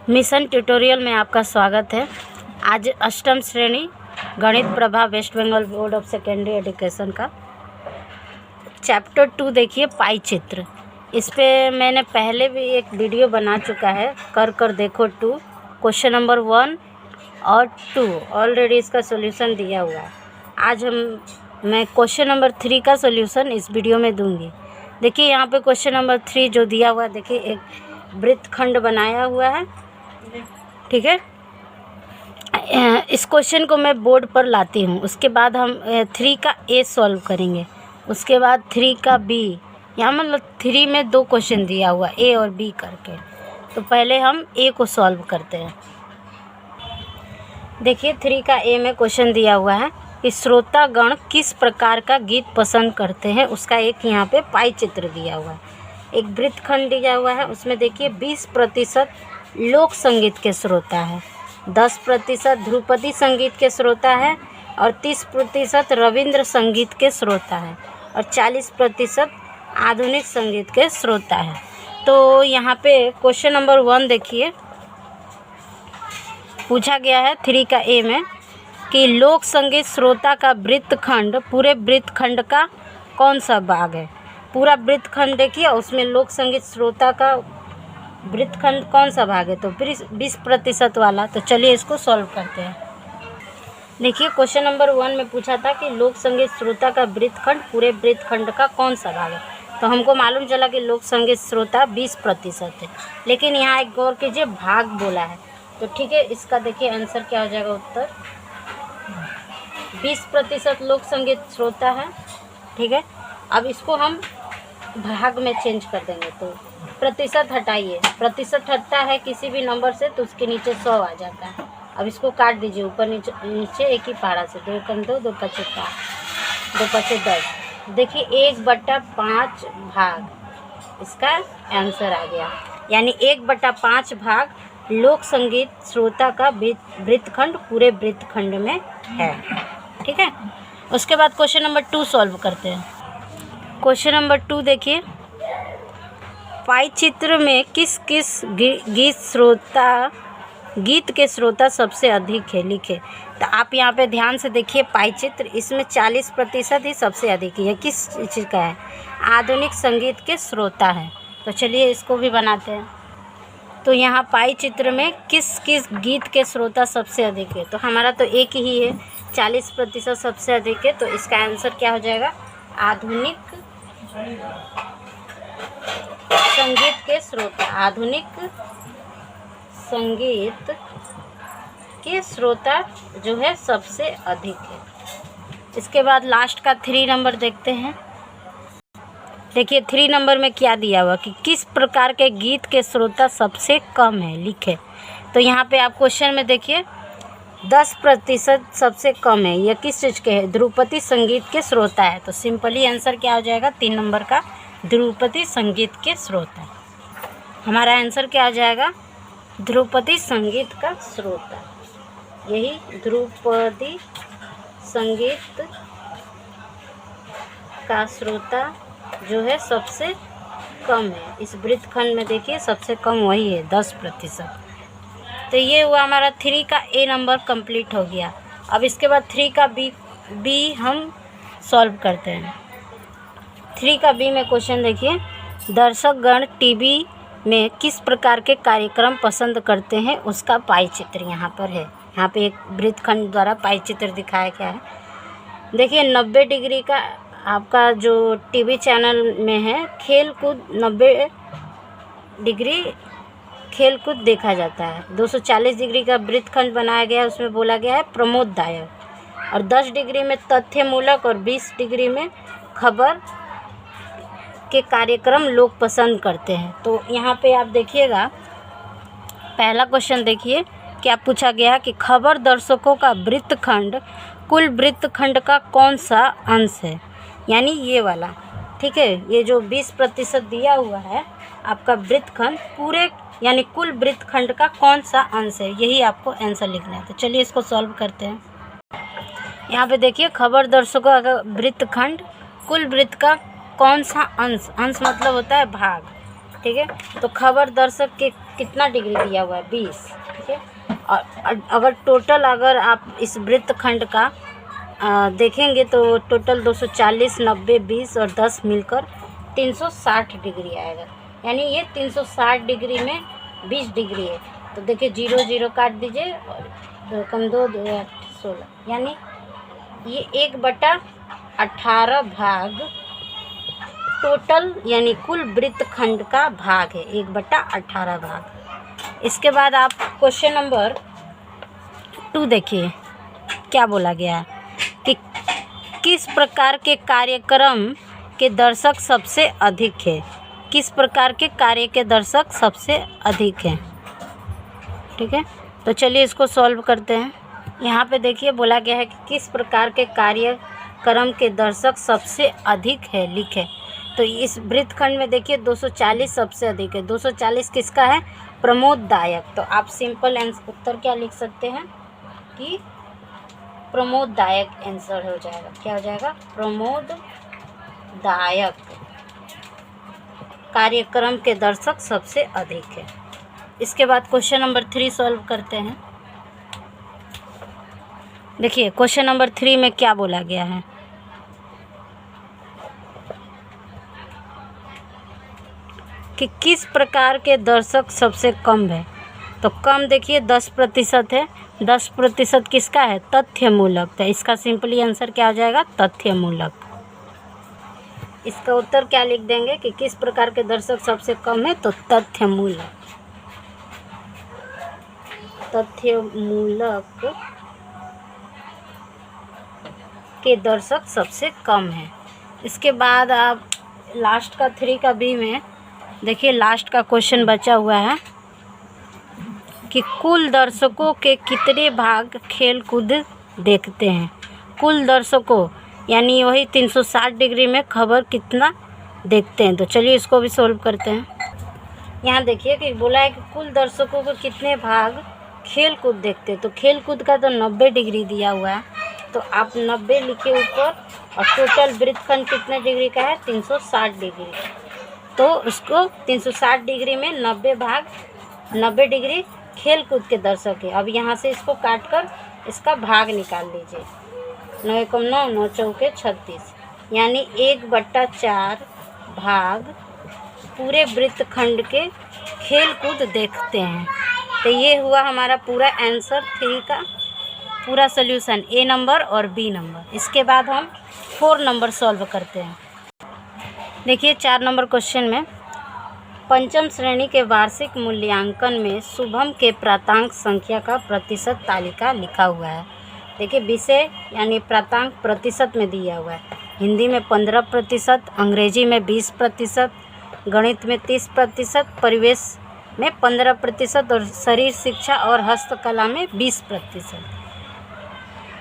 Mission tutorial में आपका स्वागत है। आज अष्टम श्रेणी Ganit Prabha West Bengal Board of Secondary Education का चैप्टर 2 देखिए, पाई चित्र। इस पे मैंने पहले भी एक वीडियो बना चुका है, कर देखो 2, क्वेश्चन नंबर 1 और 2 ऑलरेडी इसका सॉल्यूशन दिया हुआ है। आज मैं क्वेश्चन नंबर 3 का सॉल्यूशन इस वीडियो में दूंगी। देखिए यहाँ पे क्वेश्चन नंबर 3 जो दिया हुआ है, देखिए एक वृत्तखंड बनाया हुआ है, ठीक है। इस क्वेश्चन को मैं बोर्ड पर लाती हूँ, उसके बाद हम 3 का ए सॉल्व करेंगे, उसके बाद 3 का बी। यहाँ मतलब 3 में 2 क्वेश्चन दिया हुआ, ए और बी करके। तो पहले हम ए को सॉल्व करते हैं। देखिए 3 का ए में क्वेश्चन दिया हुआ है कि श्रोतागण किस प्रकार का गीत पसंद करते हैं, उसका एक यहाँ पे पाई चित्र दिया हुआ है। एक वृत्तखंड दिया हुआ है, उसमें देखिए 20% लोक संगीत के श्रोता है, 10% ध्रुपदी संगीत के श्रोता है और 30% रविंद्र संगीत के श्रोता है और 40% आधुनिक संगीत के श्रोता है। तो यहाँ पे क्वेश्चन नंबर 1 देखिए, पूछा गया है 3 का ए में कि लोक संगीत श्रोता का वृत्तखंड पूरे वृत्तखंड का कौन सा भाग है। पूरा वृत्तखंड देखिए, उसमें लोक संगीत श्रोता का वृत्तखंड कौन सा भाग है, तो 20% वाला। तो चलिए इसको सॉल्व करते हैं। देखिए क्वेश्चन नंबर 1 में पूछा था कि लोक संगीत श्रोता का वृत्तखंड पूरे वृत्तखंड का कौन सा भाग है। तो हमको मालूम चला कि लोक संगीत श्रोता 20% है, लेकिन यहाँ एक गौर कीजिए, भाग बोला है। तो ठीक है, इसका देखिए आंसर क्या हो जाएगा, उत्तर 20% लोक संगीत श्रोता है, ठीक है। अब इसको हम भाग में चेंज कर देंगे, तो प्रतिशत हटाइए, प्रतिशत हटता है किसी भी नंबर से तो उसके नीचे 100 आ जाता है। अब इसको काट दीजिए ऊपर नीचे एक ही पारा से, 2 कम 2, 2 पचे 5, 2 पचे 10। देखिए 1/5 भाग इसका आंसर आ गया, यानी 1/5 भाग लोक संगीत श्रोता का वृत्तखंड पूरे वृत्तखंड में है, ठीक है। उसके बाद क्वेश्चन नंबर 2 सॉल्व करते हैं। क्वेश्चन नंबर 2 देखिए, पाई चित्र में किस किस गीत के श्रोता सबसे अधिक है, लिखे। तो आप यहाँ पे ध्यान से देखिए पाई चित्र, इसमें 40% ही सबसे अधिक है। किस चीज़ का है, आधुनिक संगीत के श्रोता है। तो चलिए इसको भी बनाते हैं। तो यहाँ पाई चित्र में किस किस गीत के श्रोता सबसे अधिक है, तो हमारा तो एक ही है, 40% सबसे अधिक है। तो इसका आंसर क्या हो जाएगा, आधुनिक संगीत के श्रोता, आधुनिक संगीत के श्रोता जो है सबसे अधिक है। इसके बाद लास्ट का 3 नंबर देखते हैं। देखिए 3 नंबर में क्या दिया हुआ कि किस प्रकार के गीत के श्रोता सबसे कम है, लिखे। तो यहाँ पे आप क्वेश्चन में देखिए 10% सबसे कम है, यह किस चीज़ के है, ध्रुपदी संगीत के श्रोता है। तो सिंपली आंसर क्या हो जाएगा, 3 नंबर का ध्रुपदी संगीत के श्रोता। हमारा आंसर क्या हो जाएगा, ध्रुपदी संगीत का श्रोता। यही ध्रुपदी संगीत का श्रोता जो है सबसे कम है इस वृत्तखंड में। देखिए सबसे कम वही है, 10%। तो ये हुआ हमारा 3 का ए नंबर कंप्लीट हो गया। अब इसके बाद 3 का बी हम सॉल्व करते हैं। 3 का बी में क्वेश्चन देखिए, दर्शकगण टीवी में किस प्रकार के कार्यक्रम पसंद करते हैं, उसका पाई चित्र यहाँ पर है। यहाँ पे एक वृत्तखंड द्वारा पाई चित्र दिखाया गया है। देखिए 90 डिग्री का आपका जो टीवी चैनल में है, खेल कूद 90 डिग्री खेल कूद देखा जाता है। 240 डिग्री का वृत्तखंड बनाया गया है, उसमें बोला गया है प्रमोददायक, और 10 डिग्री में तथ्यमूलक और 20 डिग्री में खबर के कार्यक्रम लोग पसंद करते हैं। तो यहाँ पे आप देखिएगा, पहला क्वेश्चन देखिए क्या पूछा गया कि खबर दर्शकों का वृत्तखंड कुल वृत्तखंड का कौन सा अंश है, यानी ये वाला, ठीक है। ये जो 20% दिया हुआ है आपका वृत्तखंड पूरे यानी कुल वृत्तखंड का कौन सा अंश है, यही आपको आंसर लिखना है। तो चलिए इसको सॉल्व करते हैं। यहाँ पे देखिए खबर दर्शकों का वृत्तखंड कुल वृत्त का कौन सा अंश, अंश मतलब होता है भाग, ठीक है। तो खबर दर्शक के कितना डिग्री दिया हुआ है 20, ठीक है। और अगर टोटल अगर आप इस वृत्तखंड का देखेंगे तो टोटल 240, 90, 20 और 10 मिलकर 360 डिग्री आएगा। यानी ये 360 डिग्री में 20 डिग्री है। तो देखिए 0 0 काट दीजिए और 2 कम 2 2 8 16, यानी ये 1/18 भाग टोटल यानी कुल वृत्तखंड का भाग है, 1/18 भाग। इसके बाद आप क्वेश्चन नंबर 2 देखिए क्या बोला गया है कि किस प्रकार के कार्यक्रम के दर्शक सबसे अधिक है। किस प्रकार के कार्य के दर्शक सबसे अधिक हैं, ठीक है। तो चलिए इसको सॉल्व करते हैं। यहाँ पे देखिए बोला गया है कि किस प्रकार के कार्यक्रम के दर्शक सबसे अधिक है, लिखे। तो इस वृत्तखंड में देखिए 240 सबसे अधिक है। 240 किसका है? प्रमोददायक। तो आप सिंपल उत्तर क्या लिख सकते हैं कि प्रमोददायक आंसर हो जाएगा। क्या हो जाएगा? प्रमोददायक कार्यक्रम के दर्शक सबसे अधिक है। इसके बाद क्वेश्चन नंबर 3 सॉल्व करते हैं। देखिए क्वेश्चन नंबर 3 में क्या बोला गया है कि किस प्रकार के दर्शक सबसे कम है। तो कम देखिए 10% है। 10% किसका है? तथ्यमूलक। तो इसका सिंपली आंसर क्या हो जाएगा? तथ्यमूलक। इसका उत्तर क्या लिख देंगे कि किस प्रकार के दर्शक सबसे कम है? तो तथ्यमूलक। तथ्यमूलक के दर्शक सबसे कम है। इसके बाद आप लास्ट का 3 का बी में देखिए लास्ट का क्वेश्चन बचा हुआ है कि कुल दर्शकों के कितने भाग खेल कूद देखते हैं। कुल दर्शकों यानी वही 360 डिग्री में खबर कितना देखते हैं। तो चलिए इसको भी सॉल्व करते हैं। यहाँ देखिए कि बोला है कि कुल दर्शकों को कितने भाग खेल कूद देखते हैं। तो खेल कूद का तो 90 डिग्री दिया हुआ है, तो आप 90 लिखे ऊपर, और टोटल वृत्तखंड कितने डिग्री का है? 360 डिग्री। तो उसको 360 डिग्री में 90 डिग्री खेल कूद के दर्शक है। अब यहाँ से इसको काट कर इसका भाग निकाल लीजिए। 9 एकम 9, 9 चौके 36, यानी 1/4 भाग पूरे वृत्तखंड के खेल कूद देखते हैं। तो ये हुआ हमारा पूरा आंसर 3 का पूरा सॉल्यूशन, ए नंबर और बी नंबर। इसके बाद हम 4 नंबर सॉल्व करते हैं। देखिए 4 नंबर क्वेश्चन में पंचम श्रेणी के वार्षिक मूल्यांकन में शुभम के प्राप्तांक संख्या का प्रतिशत तालिका लिखा हुआ है। देखिए विषय यानी प्राप्तांक प्रतिशत में दिया हुआ है। हिंदी में 15%, अंग्रेजी में 20%, गणित में 30%, परिवेश में 15% और शरीर शिक्षा और हस्तकला में 20%,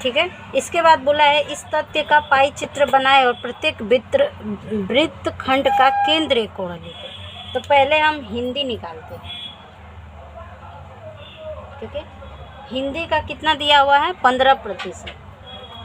ठीक है। इसके बाद बोला है इस तथ्य का पाई चित्र बनाए और प्रत्येक वृत्तखंड का केंद्रीय कोण लिखें। तो पहले हम हिंदी निकालते हैं, ठीक है। हिंदी का कितना दिया हुआ है? 15%।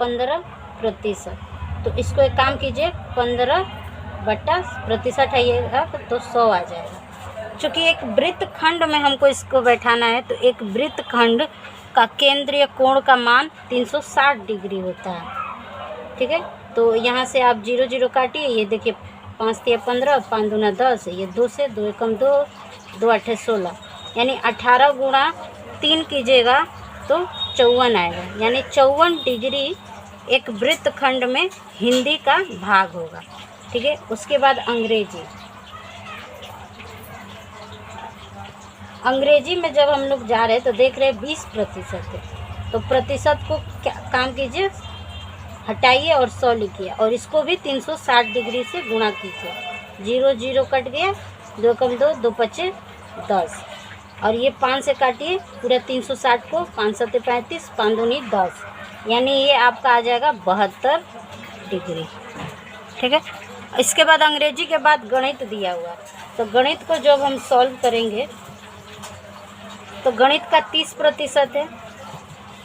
15%। तो इसको एक काम कीजिए, 15/% आइएगा तो 100 आ जाएगा। चूँकि एक वृत्तखंड में हमको इसको बैठाना है, तो एक वृत्तखंड का केंद्रीय कोण का मान 360 डिग्री होता है, ठीक है। तो यहाँ से आप 0 0 काटिए। ये देखिए 5 3 15, 5 दूना 10, ये 2 से 2 एकम 2, 2 8 16, यानी 18 गुणा 3 कीजिएगा तो 54 आएगा। यानी 54 डिग्री एक वृत्तखंड में हिंदी का भाग होगा, ठीक है। उसके बाद अंग्रेजी में जब हम लोग जा रहे हैं तो देख रहे हैं 20% है। तो प्रतिशत को क्या काम कीजिए, हटाइए और 100 लिखिए, और इसको भी 360 डिग्री से गुणा कीजिए। 0 0 कट गया, 2 कम 2, 2 पचे 10, और ये 5 से काटिए पूरा 360 को, 5 7 35, 5 दूनी 10, यानी ये आपका आ जाएगा 72 डिग्री, ठीक है। इसके बाद अंग्रेजी के बाद गणित दिया हुआ है। तो गणित को जब हम सॉल्व करेंगे तो गणित का 30% है।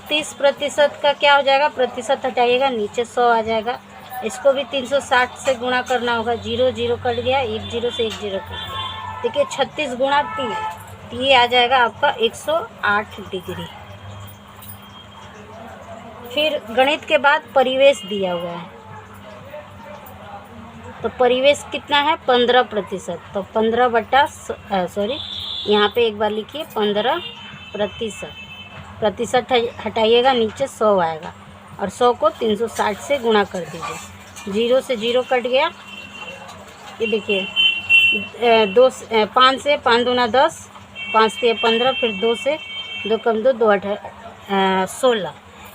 30% का क्या हो जाएगा? प्रतिशत हटाइएगा, नीचे 100 आ जाएगा। इसको भी 360 से गुणा करना होगा। 0 0 कट गया, 1 0 से 1 0 कट गया, देखिए 36 गुणा 3, तो ये आ जाएगा आपका 108 डिग्री। फिर गणित के बाद परिवेश दिया हुआ है, तो परिवेश कितना है 15%, तो 15 बटा सॉरी यहाँ पे एक बार लिखिए 15%, प्रतिशत हटाइएगा नीचे 100 आएगा, और 100 को 360 से गुणा कर दीजिए। 0 से 0 कट गया, ये देखिए 5 से 5 दूना 10, 5 से 15, फिर 2 से 2 कम 2 2 16,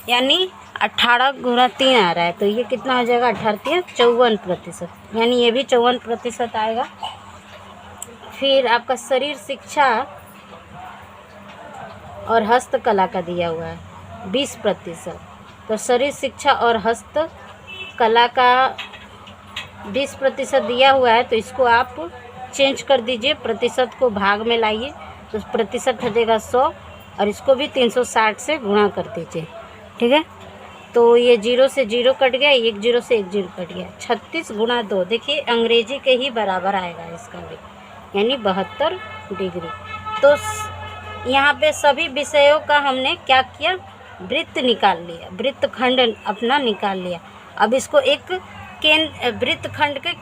यानी 18 गुणा 3 आ रहा है, तो ये कितना हो जाएगा 18 3 54%, यानी ये भी 54% आएगा। फिर आपका शरीर शिक्षा और हस्तकला का दिया हुआ है 20%, तो शरीर शिक्षा और हस्तकला का 20% दिया हुआ है, तो इसको आप चेंज कर दीजिए, प्रतिशत को भाग में लाइए, तो प्रतिशत हटेगा 100, और इसको भी 360 से गुणा कर दीजिए, ठीक है। तो ये 0 से 0 कट गया, 1 0 से 1 0 कट गया, 36 गुणा 2, देखिए अंग्रेजी के ही बराबर आएगा इसका भी, यानी 72 डिग्री। तो यहाँ पे सभी विषयों का हमने क्या किया, वृत्त निकाल लिया, वृत्तखंड अपना निकाल लिया। अब इसको एक वृत्तखंड के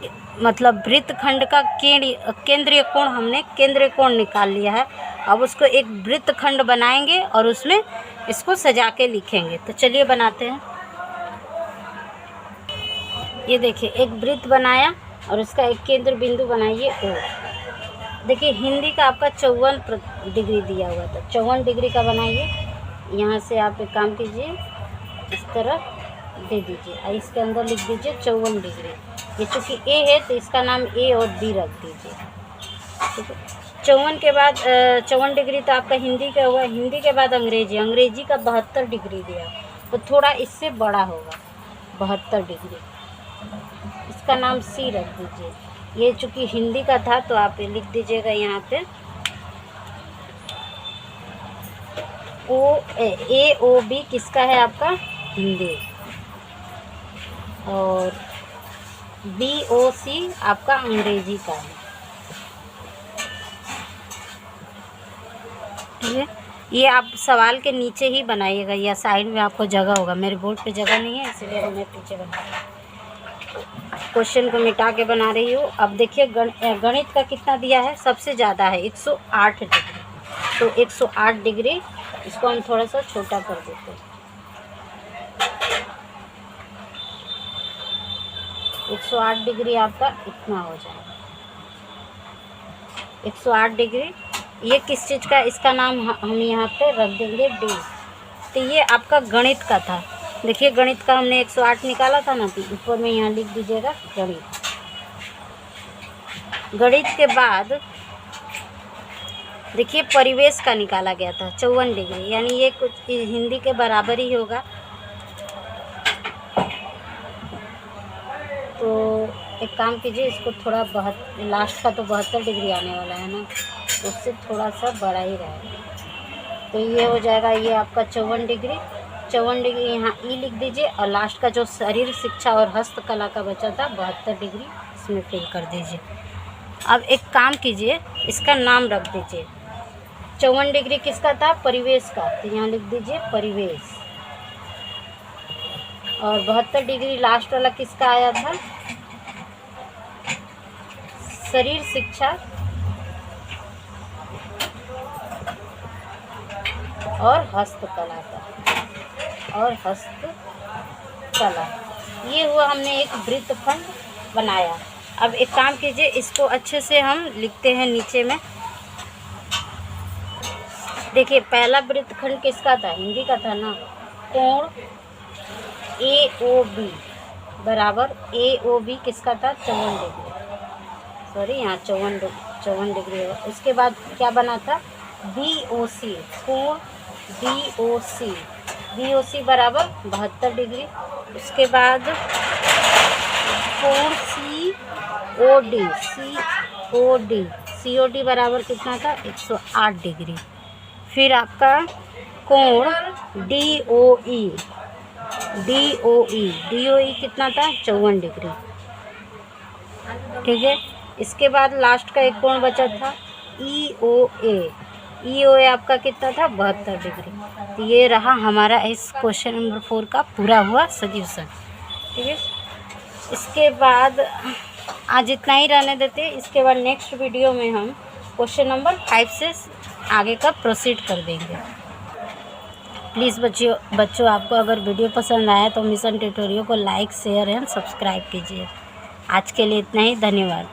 मतलब वृत्तखंड का केंद्रीय कोण हमने केंद्रीय कोण निकाल लिया है। अब उसको एक वृत्तखंड बनाएंगे और उसमें इसको सजा के लिखेंगे। तो चलिए बनाते हैं। ये देखिए एक वृत्त बनाया और उसका एक केंद्र बिंदु बनाइए ओ। देखिए हिंदी का आपका 54 डिग्री दिया हुआ था, 54 डिग्री का बनाइए। यहाँ से आप एक काम कीजिए, इस तरह दे दीजिए और इसके अंदर लिख दीजिए 54 डिग्री। ये चूँकि ए है तो इसका नाम ए और बी रख दीजिए, ठीक है। 54 के बाद 54 डिग्री तो आपका हिंदी का हुआ। हिंदी के बाद अंग्रेजी, अंग्रेजी का 72 डिग्री दिया, तो थोड़ा इससे बड़ा होगा 72 डिग्री, इसका नाम सी रख दीजिए। ये चूँकि हिंदी का था तो आप लिख दीजिएगा यहाँ पे ए ओ बी किसका है आपका, हिंदी, और बी ओ सी आपका अंग्रेजी का है, ठीक है। ये आप सवाल के नीचे ही बनाइएगा या साइड में आपको जगह होगा। मेरे बोर्ड पे जगह नहीं है इसलिए मैं पीछे बना रही हूँ, क्वेश्चन को मिटा के बना रही हूँ। अब देखिए गणित का कितना दिया है, सबसे ज़्यादा है 108 डिग्री, तो 108 डिग्री इसको हम थोड़ा सा छोटा कर देते हैं। 108 डिग्री आपका इतना हो जाएगा, 108 डिग्री। ये किस चीज़ का, इसका नाम हम यहाँ पे रख देंगे डी। तो ये आपका गणित का था। देखिए गणित का हमने 108 निकाला था ना, तो ऊपर में यहाँ लिख दीजिएगा गणित। गणित के बाद देखिए परिवेश का निकाला गया था 54 डिग्री, यानी ये कुछ हिंदी के बराबर ही होगा। तो एक काम कीजिए, इसको थोड़ा लास्ट का तो 72 डिग्री आने वाला है ना, उससे थोड़ा सा बड़ा ही रहेगा। तो ये हो जाएगा, ये आपका 54 डिग्री। 54 डिग्री यहाँ ई लिख दीजिए, और लास्ट का जो शरीर शिक्षा और हस्तकला का बचा था 72 डिग्री, इसमें फिल कर दीजिए। अब एक काम कीजिए, इसका नाम रख दीजिए। 54 डिग्री किसका था, परिवेश का, तो यहाँ लिख दीजिए परिवेश। और 72 डिग्री लास्ट वाला किसका आया था, शरीर शिक्षा और हस्तकला का, और हस्तकला। ये हुआ, हमने एक वृत्तखंड बनाया। अब एक काम कीजिए, इसको अच्छे से हम लिखते हैं नीचे में। देखिए पहला वृत्तखंड किसका था, हिंदी का था ना, कोण ए ओ बी बराबर ए ओ बी किसका था, 54 डिग्री, सॉरी यहाँ 54 डिग्री है। उसके बाद क्या बना था, बी ओ सी, कोण बी ओ सी बराबर 72 डिग्री। उसके बाद कोण सी ओ डी बराबर कितना था, 108 डिग्री। फिर आपका कोण डी ओ ई कितना था, 54 डिग्री, ठीक है। इसके बाद लास्ट का एक कोण बचा था EOA आपका कितना था 72 डिग्री। तो ये रहा हमारा इस क्वेश्चन नंबर 4 का पूरा हुआ सॉल्यूशन। ठीक है, इसके बाद आज इतना ही रहने देते। इसके बाद नेक्स्ट वीडियो में हम क्वेश्चन नंबर 5 से आगे का प्रोसीड कर देंगे। प्लीज़ बच्चों आपको अगर वीडियो पसंद आया तो मिशन ट्यूटोरियल को लाइक शेयर एंड सब्सक्राइब कीजिए। आज के लिए इतना ही, धन्यवाद।